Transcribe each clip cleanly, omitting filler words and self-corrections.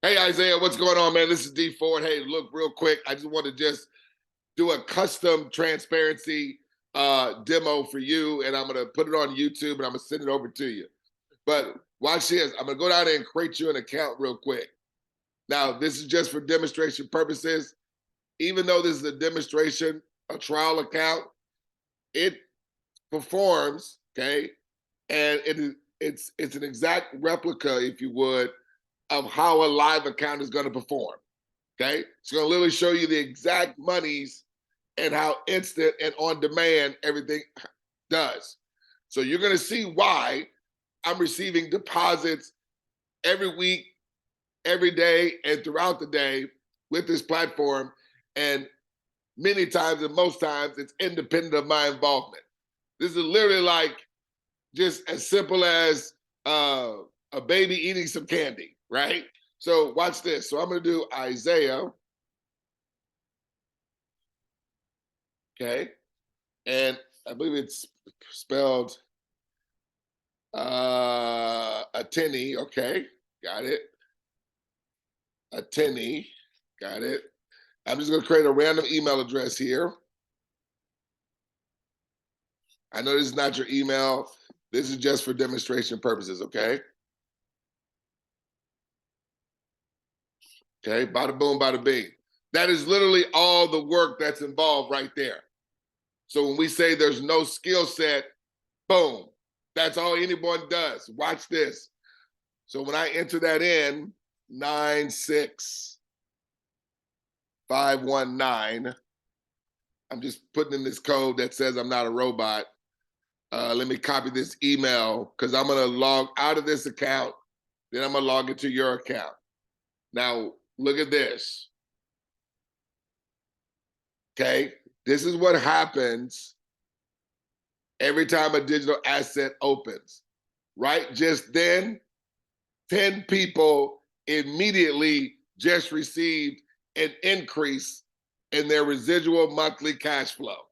Hey, Isaiah, what's going on, man? This is D Ford. Hey, look, real quick, I just want to just do a custom transparency demo for you, and I'm going to put it on YouTube, and I'm going to send it over to you. But watch this. I'm going to go down there and create you an account real quick. Now, this is just for demonstration purposes. Even though this is a demonstration, a trial account, it performs, okay? And it's an exact replica, if you would, of how a live account is going to perform. Okay, it's going to literally show you the exact monies and how instant and on demand everything does. So you're going to see why I'm receiving deposits every week, every day, and throughout the day with this platform. And many times, and most times, it's independent of my involvement. This is literally like just as simple as a baby eating some candy, right? So watch this. So I'm going to do Isaiah. Okay. And I believe it's spelled Ateny. Okay. Got it. Ateny. Got it. I'm just going to create a random email address here. I know this is not your email. This is just for demonstration purposes, okay? Okay, bada boom, bada bing. That is literally all the work that's involved right there. So when we say there's no skill set, boom, that's all anyone does. Watch this. So when I enter that in, 96519, I'm just putting in this code that says I'm not a robot. Let me copy this email because I'm going to log out of this account. Then I'm going to log into your account. Now, look at this. Okay, this is what happens every time a digital asset opens. Right just then, 10 people immediately just received an increase in their residual monthly cash flow.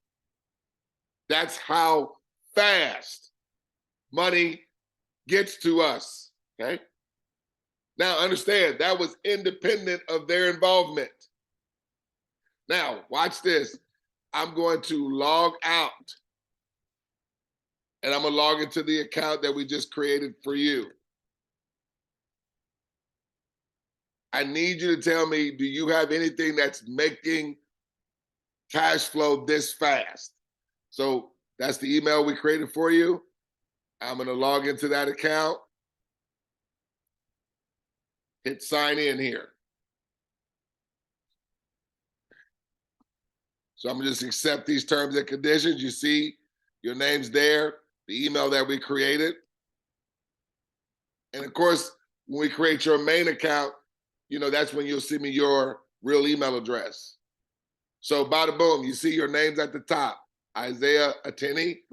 That's how fast money gets to us, okay? Now, understand, that was independent of their involvement. Now, watch this. I'm going to log out, and I'm going to log into the account that we just created for you. I need you to tell me, do you have anything that's making cash flow this fast? So that's the email we created for you. I'm going to log into that account. Hit sign in here. So I'm going to just accept these terms and conditions. You see your name's there, the email that we created. And of course, when we create your main account, you know, that's when you'll see me your real email address. So bada boom, you see your names at the top, Isaiah Ateny,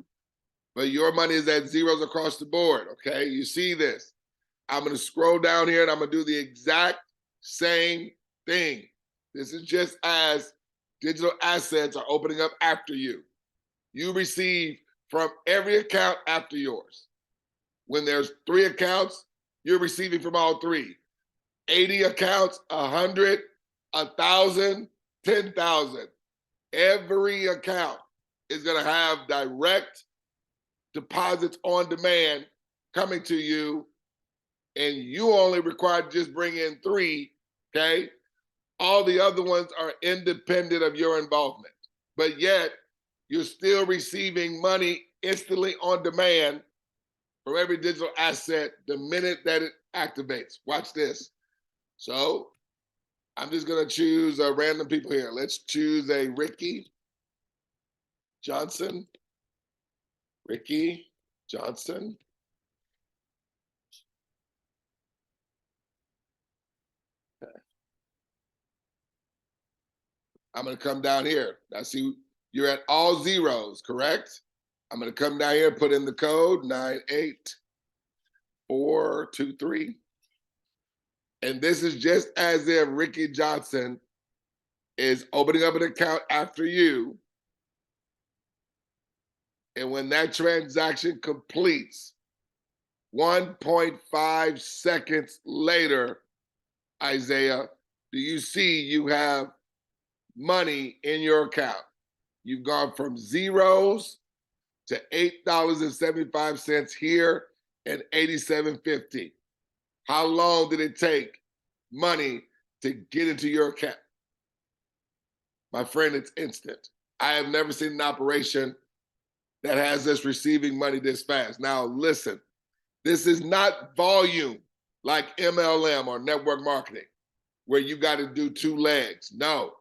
but your money is at zeros across the board, okay? You see this. I'm going to scroll down here and I'm going to do the exact same thing. This is just as digital assets are opening up after you. You receive from every account after yours. When there's 3 accounts, you're receiving from all 3. 80 accounts, 100, 1,000, 10,000. Every account is going to have direct deposits on demand coming to you, and you only required to just bring in 3, okay? All the other ones are independent of your involvement, but yet you're still receiving money instantly on demand from every digital asset the minute that it activates. Watch this. So I'm just going to choose random people here. Let's choose a Ricky Johnson. Ricky Johnson. Okay. I'm going to come down here. I see you're at all zeros, correct? I'm going to come down here and put in the code 98423. And this is just as if Ricky Johnson is opening up an account after you. And when that transaction completes, 1.5 seconds later, Isaiah, do you see you have money in your account? You've gone from zeros to $8.75 here and $87.50. How long did it take money to get into your account? My friend, it's instant. I have never seen an operation that has us receiving money this fast. Now, listen, this is not volume like MLM or network marketing, where you got to do two legs. No.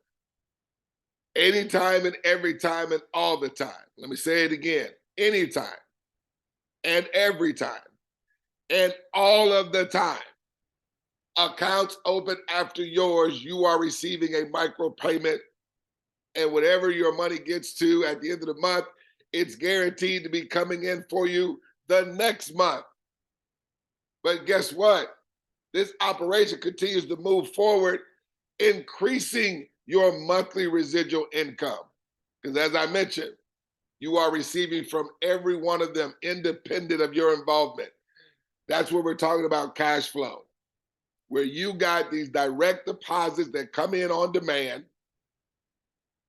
Anytime and every time and all the time. Let me say it again. Anytime and every time and all of the time. Accounts open after yours, you are receiving a micropayment, and whatever your money gets to at the end of the month, it's guaranteed to be coming in for you the next month. But guess what? This operation continues to move forward, increasing your monthly residual income. Because as I mentioned, you are receiving from every one of them independent of your involvement. That's what we're talking about, cash flow, where you got these direct deposits that come in on demand,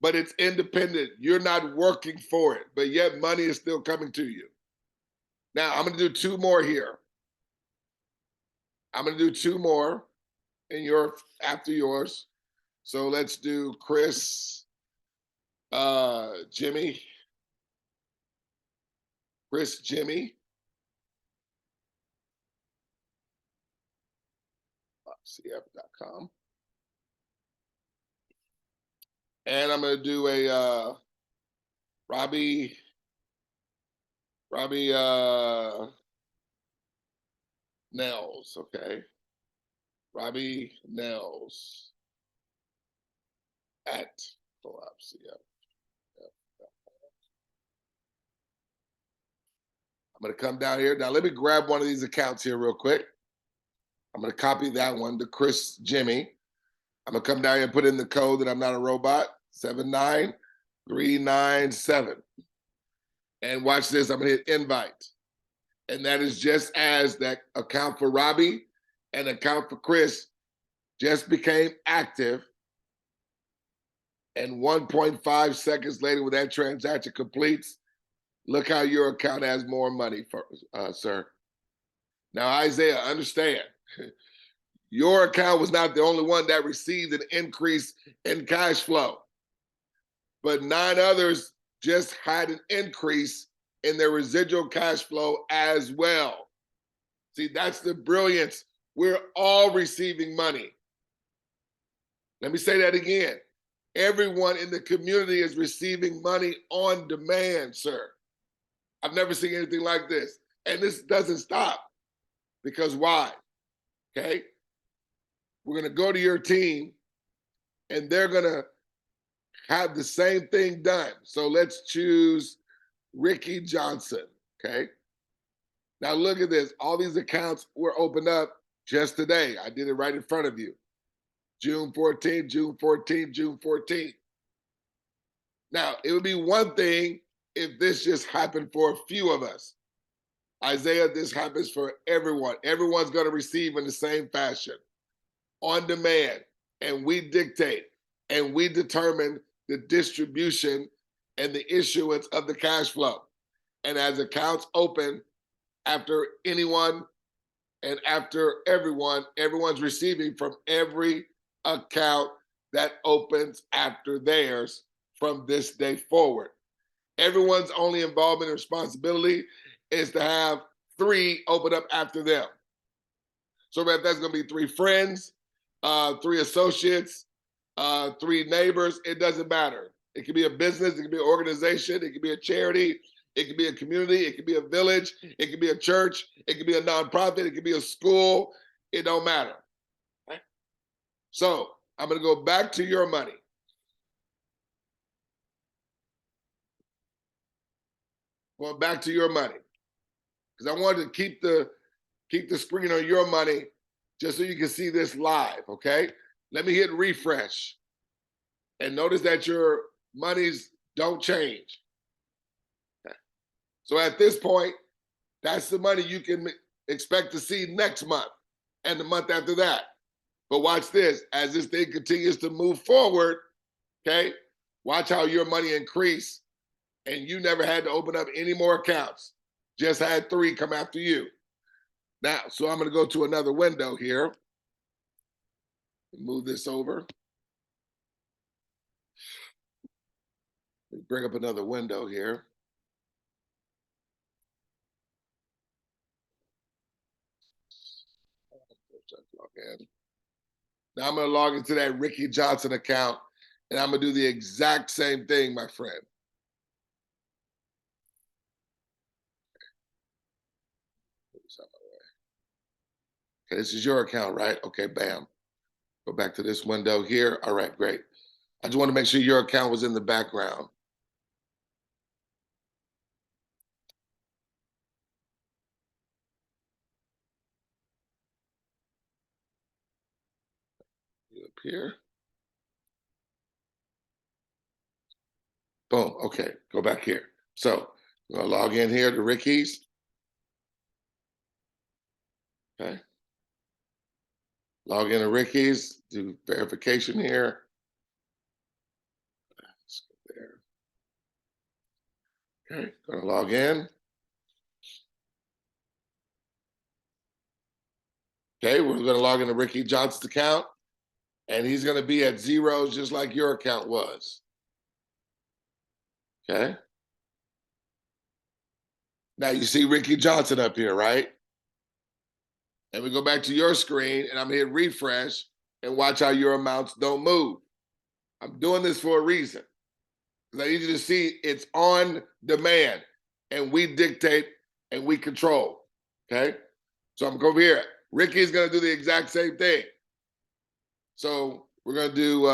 but it's independent. You're not working for it, but yet money is still coming to you. Now, I'm going to do two more here. I'm going to do two more in your after yours. So let's do Chris, Jimmy, cf.com. And I'm going to do a Robbie Nels, okay? Robbie Nels at Collapse. Yeah. I'm going to come down here. Now, let me grab one of these accounts here real quick. I'm going to copy that one to Chris Jimmy. I'm going to come down here and put in the code that I'm not a robot, 79397. And watch this. I'm going to hit invite. And that is just as that account for Robbie and account for Chris just became active. And 1.5 seconds later, when that transaction completes, look how your account has more money, for, sir. Now, Isaiah, understand, your account was not the only one that received an increase in cash flow, but 9 others just had an increase in their residual cash flow as well. See, that's the brilliance. We're all receiving money. Let me say that again. Everyone in the community is receiving money on demand, sir. I've never seen anything like this. And this doesn't stop. Because why? Okay? We're going to go to your team and they're going to have the same thing done. So let's choose Ricky Johnson, okay? Now look at this. All these accounts were opened up just today. I did it right in front of you. June 14th, June 14th, June 14th. Now, it would be one thing if this just happened for a few of us. Isaiah, this happens for everyone. Everyone's going to receive in the same fashion, on demand, and we dictate, and we determine the distribution and the issuance of the cash flow. And as accounts open, after anyone and after everyone, everyone's receiving from every account that opens after theirs from this day forward. Everyone's only involvement and responsibility is to have 3 open up after them. So if that's going to be 3 friends, 3 associates, 3 neighbors, it doesn't matter. It could be a business, it could be an organization, it could be a charity, it could be a community, it could be a village, it could be a church, it could be a nonprofit, it could be a school. It don't matter. Okay? So I'm going to go back to your money. Going back to your money. Because I wanted to keep the screen on your money just so you can see this live, okay? Let me hit refresh. And notice that your monies don't change. Okay. So at this point, that's the money you can expect to see next month and the month after that. But watch this, as this thing continues to move forward, okay, watch how your money increase and you never had to open up any more accounts. Just had 3 come after you. Now, so I'm going to go to another window here. Move this over. Bring up another window here. Now I'm going to log into that Ricky Johnson account, and I'm going to do the exact same thing, my friend. Okay, this is your account, right? Okay, bam. Go back to this window here. All right, great. I just want to make sure your account was in the background. Up here. Boom. Okay, go back here. So I'm going to log in here to Ricky's. Okay. Log into Ricky's, do verification here. Let's go there. Okay, gonna log in. Okay, we're gonna log into Ricky Johnson's account, and he's gonna be at zeros just like your account was. Okay. Now you see Ricky Johnson up here, right? And we go back to your screen, and I'm gonna hit refresh and watch how your amounts don't move. I'm doing this for a reason. Because I need you to see it's on demand, and we dictate and we control. Okay. So I'm going to go over here. Ricky's going to do the exact same thing. So we're going to do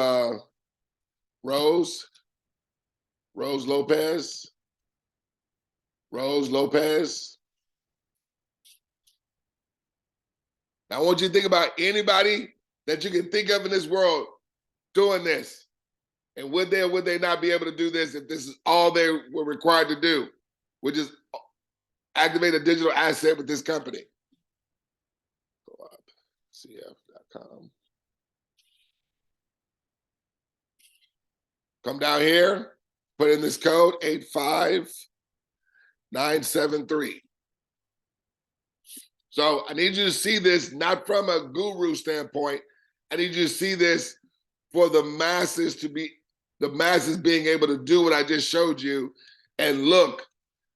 Rose Lopez. Now I want you to think about anybody that you can think of in this world doing this. And would they or would they not be able to do this if this is all they were required to do, which is activate a digital asset with this company? Go up, cf.com. Come down here, put in this code 85973. So I need you to see this not from a guru standpoint. I need you to see this for the masses being able to do what I just showed you. And look,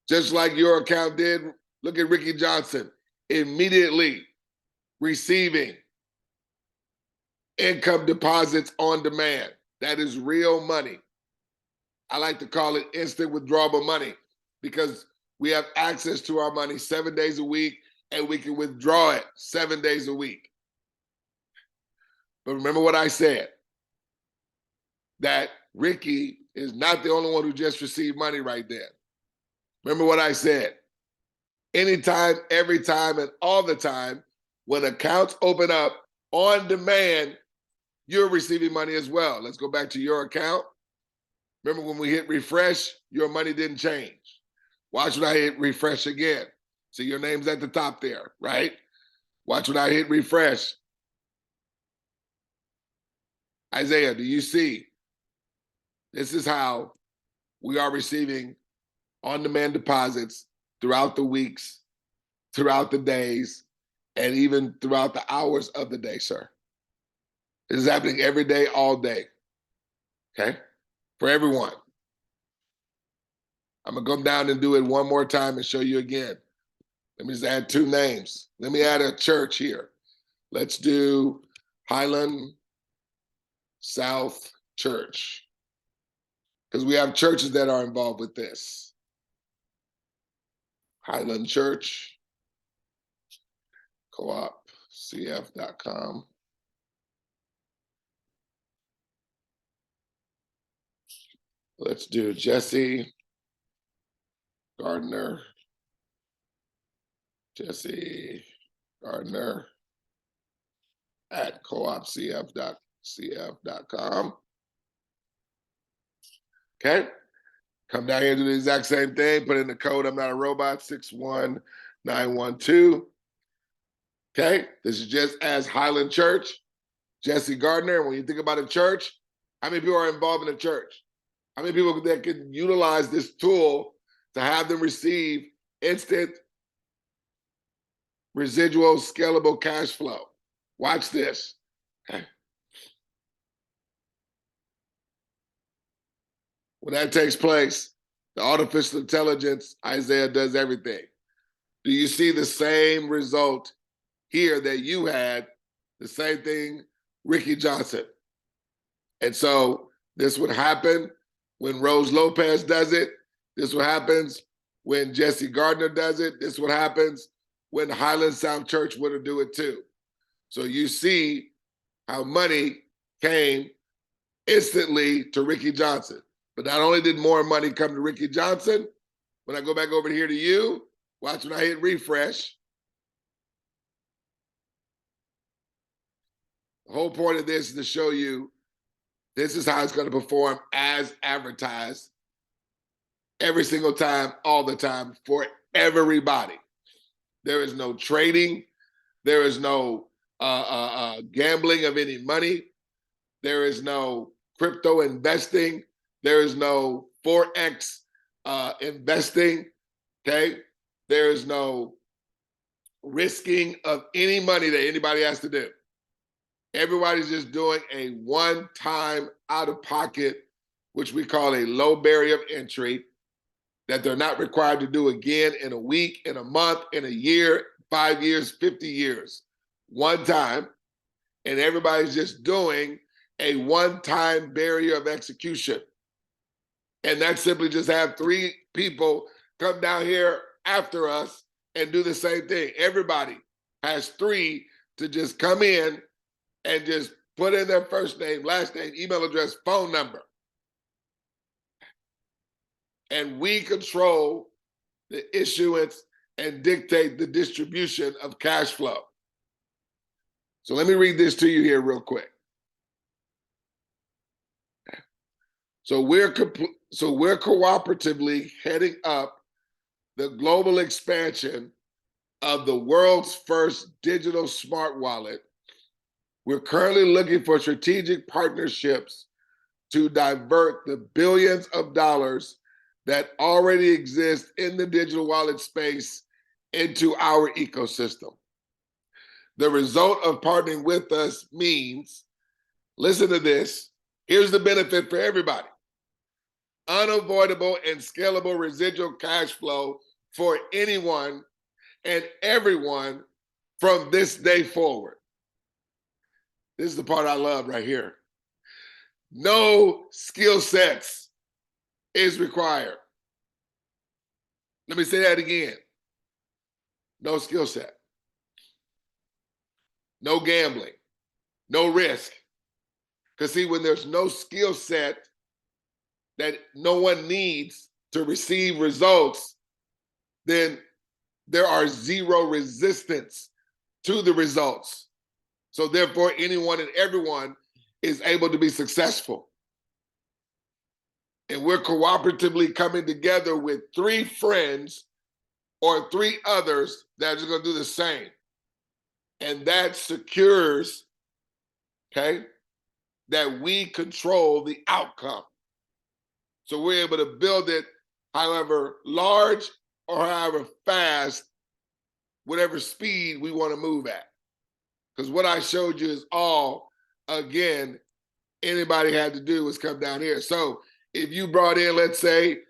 just like your account did, look at Ricky Johnson, immediately receiving income deposits on demand. That is real money. I like to call it instant withdrawable money because we have access to our money 7 days a week and we can withdraw it 7 days a week. But remember what I said, that Ricky is not the only one who just received money right there. Remember what I said, anytime, every time, and all the time, when accounts open up on demand, you're receiving money as well. Let's go back to your account. Remember when we hit refresh, your money didn't change. Watch when I hit refresh again. See, your name's at the top there, right? Watch when I hit refresh. Isaiah, do you see? This is how we are receiving on-demand deposits throughout the weeks, throughout the days, and even throughout the hours of the day, sir. This is happening every day, all day. Okay? For everyone. I'm going to come down and do it one more time and show you again. Let me just add 2 names. Let me add a church here. Let's do Highland South Church, because we have churches that are involved with this. Highland Church, co-op, cf.com. Let's do Jesse Gardner. Jesse Gardner at coopcf.com. Okay. Come down here and do the exact same thing. Put in the code, I'm not a robot, 61912. Okay, this is just as Highland Church, Jesse Gardner. When you think about a church, how many people are involved in a church? How many people that can utilize this tool to have them receive instant residual scalable cash flow? Watch this. Okay. When that takes place, the artificial intelligence, Isaiah does everything. Do you see the same result here that you had? The same thing, Ricky Johnson. And so this would happen when Rose Lopez does it. This what happens when Jesse Gardner does it. This what happens when Highland South Church would do it too. So you see how money came instantly to Ricky Johnson. But not only did more money come to Ricky Johnson, when I go back over here to you, watch when I hit refresh. The whole point of this is to show you this is how it's going to perform as advertised every single time, all the time, for everybody. There is no trading. There is no gambling of any money. There is no crypto investing. There is no Forex investing. Okay. There is no risking of any money that anybody has to do. Everybody's just doing a one-time out-of-pocket, which we call a low barrier of entry, that they're not required to do again in a week, in a month, in a year, 5 years, 50 years. One time, and everybody's just doing a one-time barrier of execution. And that's simply just have 3 people come down here after us and do the same thing. Everybody has 3 to just come in and just put in their first name, last name, email address, phone number. And we control the issuance and dictate the distribution of cash flow. So let me read this to you here real quick. So we're cooperatively heading up the global expansion of the world's first digital smart wallet. We're currently looking for strategic partnerships to divert the billions of dollars that already exist in the digital wallet space into our ecosystem. The result of partnering with us means, listen to this, here's the benefit for everybody: unavoidable and scalable residual cash flow for anyone and everyone from this day forward. This is the part I love right here. No skill sets is required. Let me say that again. No skill set. No gambling. No risk. Because see, when there's no skill set that no one needs to receive results, then there are zero resistance to the results. So therefore, anyone and everyone is able to be successful. And we're cooperatively coming together with 3 friends or 3 others that are going to do the same. And that secures, okay, that we control the outcome. So we're able to build it however large or however fast, whatever speed we want to move at. Because what I showed you is all, again, anybody had to do was come down here. So if you brought in, let's say,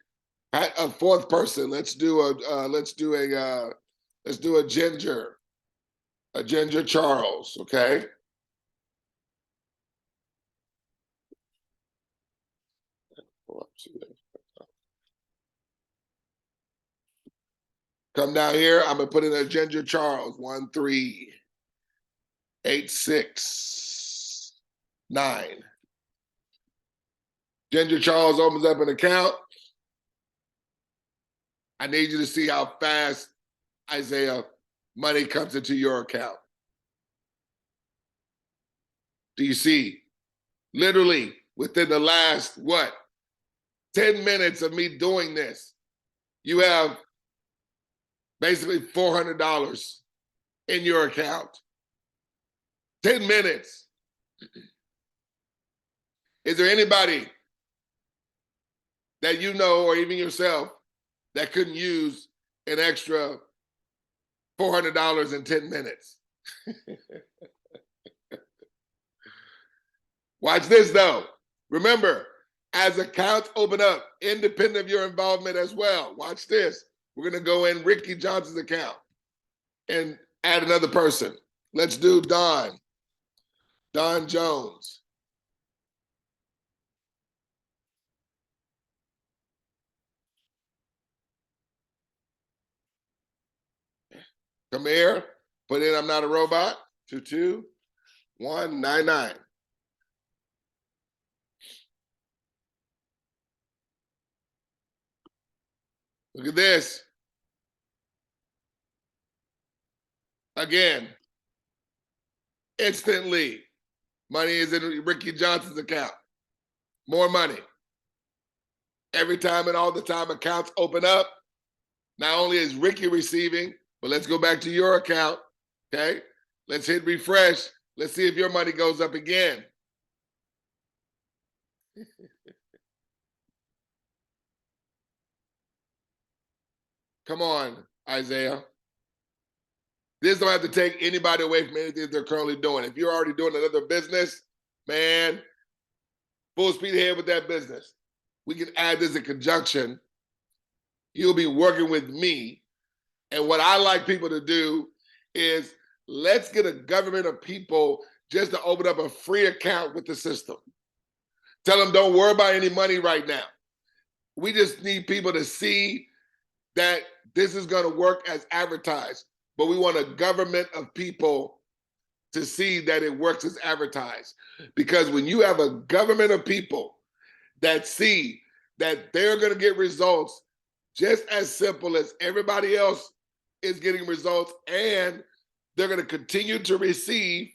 a 4th person, let's do a Ginger Charles, okay? Come down here, I'm gonna put in a Ginger Charles, 13869. Ginger Charles opens up an account. I need you to see how fast, Isaiah, money comes into your account. Do you see? Literally within the last, 10 minutes of me doing this, you have basically $400 in your account. 10 minutes. Is there anybody that you know, or even yourself, that couldn't use an extra $400 in 10 minutes? Watch this though. Remember, as accounts open up, independent of your involvement as well. Watch this. We're gonna go in Ricky Johnson's account and add another person. Let's do Don Jones. Come here, put in I'm not a robot, 22199. Look at this. Again, instantly, money is in Ricky Johnson's account. More money. Every time and all the time accounts open up, not only is Ricky receiving, but let's go back to your account, okay? Let's hit refresh. Let's see if your money goes up again. Come on, Isaiah. This don't have to take anybody away from anything they're currently doing. If you're already doing another business, man, full speed ahead with that business. We can add this in conjunction. You'll be working with me. And what I like people to do is let's get a government of people just to open up a free account with the system. Tell them don't worry about any money right now. We just need people to see that this is going to work as advertised. But we want a government of people to see that it works as advertised. Because when you have a government of people that see that they're going to get results just as simple as everybody else is getting results, and they're going to continue to receive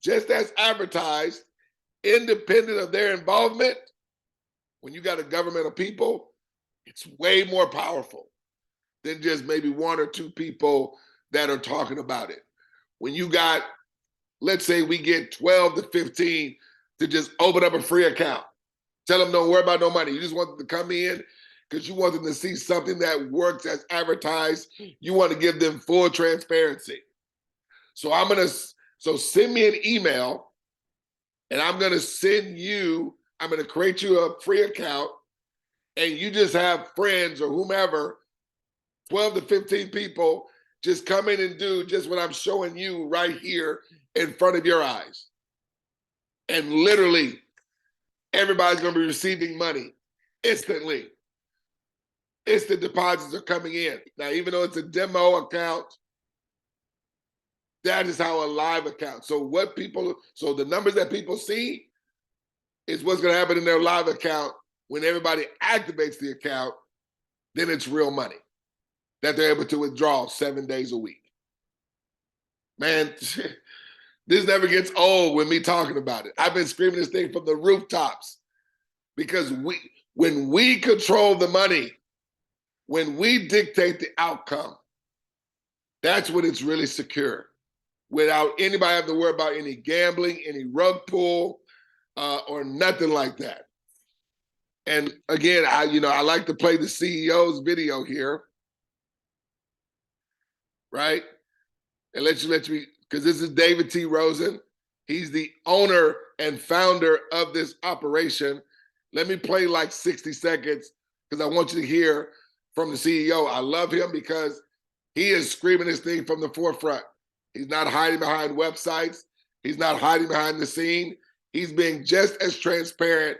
just as advertised, independent of their involvement. When you got a government of people, it's way more powerful than just maybe one or two people that are talking about it. When you got, let's say we get 12 to 15 to just open up a free account. Tell them don't worry about no money. You just want them to come in because you want them to see something that works as advertised. You want to give them full transparency. So so send me an email, and I'm gonna I'm gonna create you a free account, and you just have friends or whomever, 12 to 15 people, just come in and do just what I'm showing you right here in front of your eyes. And literally, everybody's gonna be receiving money instantly. Instant deposits are coming in. Now, even though it's a demo account, that is how a live account. So the numbers that people see is what's gonna happen in their live account. When everybody activates the account, then it's real money that they're able to withdraw 7 days a week. Man, this never gets old with me talking about it. I've been screaming this thing from the rooftops because when we control the money, when we dictate the outcome, that's when it's really secure, without anybody having to worry about any gambling, any rug pull, or nothing like that. And again, I like to play the CEO's video here, right? And let me, because this is David T. Rosen. He's the owner and founder of this operation. Let me play like 60 seconds because I want you to hear from the CEO. I love him because he is screaming this thing from the forefront. He's not hiding behind websites. He's not hiding behind the scene. He's being just as transparent,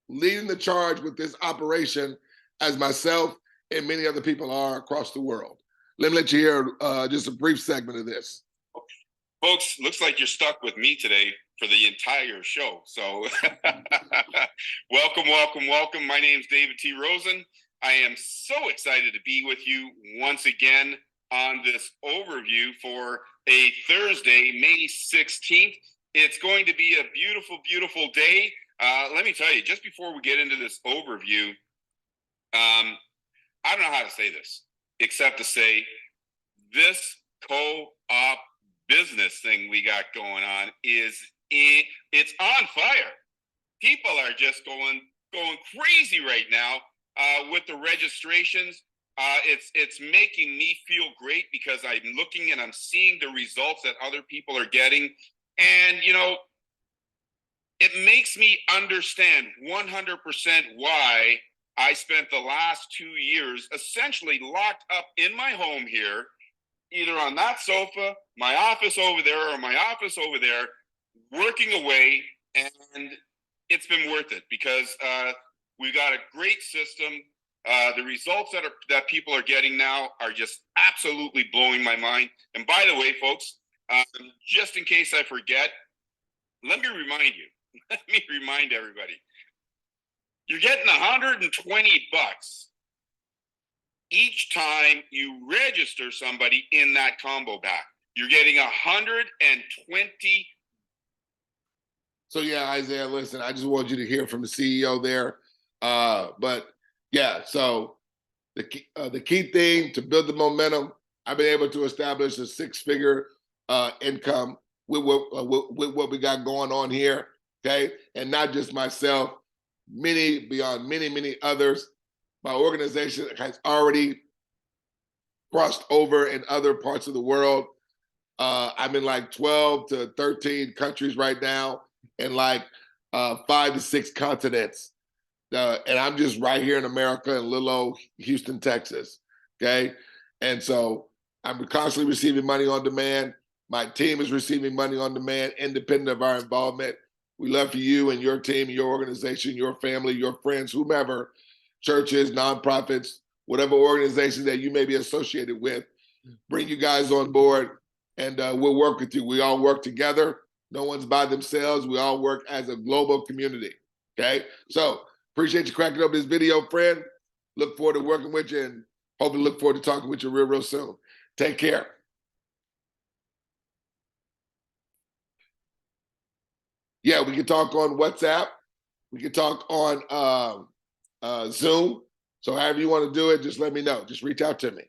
leading the charge with this operation as myself and many other people are across the world. Let me let you hear just a brief segment of this. Folks, looks like you're stuck with me today for the entire show. So welcome, welcome, welcome. My name's David T. Rosen. I am so excited to be with you once again on this overview for a Thursday, May 16th. It's going to be a beautiful, beautiful day. Let me tell you, just before we get into this overview, I don't know how to say this, except to say this co-op business thing we got going on it's on fire. People are just going crazy right now with the registrations. It's making me feel great because I'm looking and I'm seeing the results that other people are getting, and it makes me understand 100% why I spent the last 2 years essentially locked up in my home here, either on that sofa, my office over there, or my office over there, working away. And it's been worth it because we've got a great system. The results that people are getting now are just absolutely blowing my mind. And by the way, folks, just in case I forget, let me remind you. Let me remind everybody. You're getting $120 each time you register somebody in that combo pack. You're getting 120. So yeah, Isaiah, listen, I just want you to hear from the CEO there. But yeah, so the key thing to build the momentum, I've been able to establish a 6-figure income with what we got going on here. Okay, and not just myself, many others. My organization has already crossed over in other parts of the world. I'm in like 12 to 13 countries right now, and like 5 to 6 continents. And I'm just right here in America in little old Houston, Texas. Okay. And so I'm constantly receiving money on demand. My team is receiving money on demand, independent of our involvement. We love for you and your team, your organization, your family, your friends, whomever, churches, nonprofits, whatever organization that you may be associated with, bring you guys on board, and we'll work with you. We all work together. No one's by themselves. We all work as a global community. Okay. So appreciate you cracking up this video, friend. Look forward to working with you, and hopefully look forward to talking with you real soon. Take care. Yeah, we can talk on WhatsApp. We can talk on Zoom. So however you want to do it, just let me know. Just reach out to me.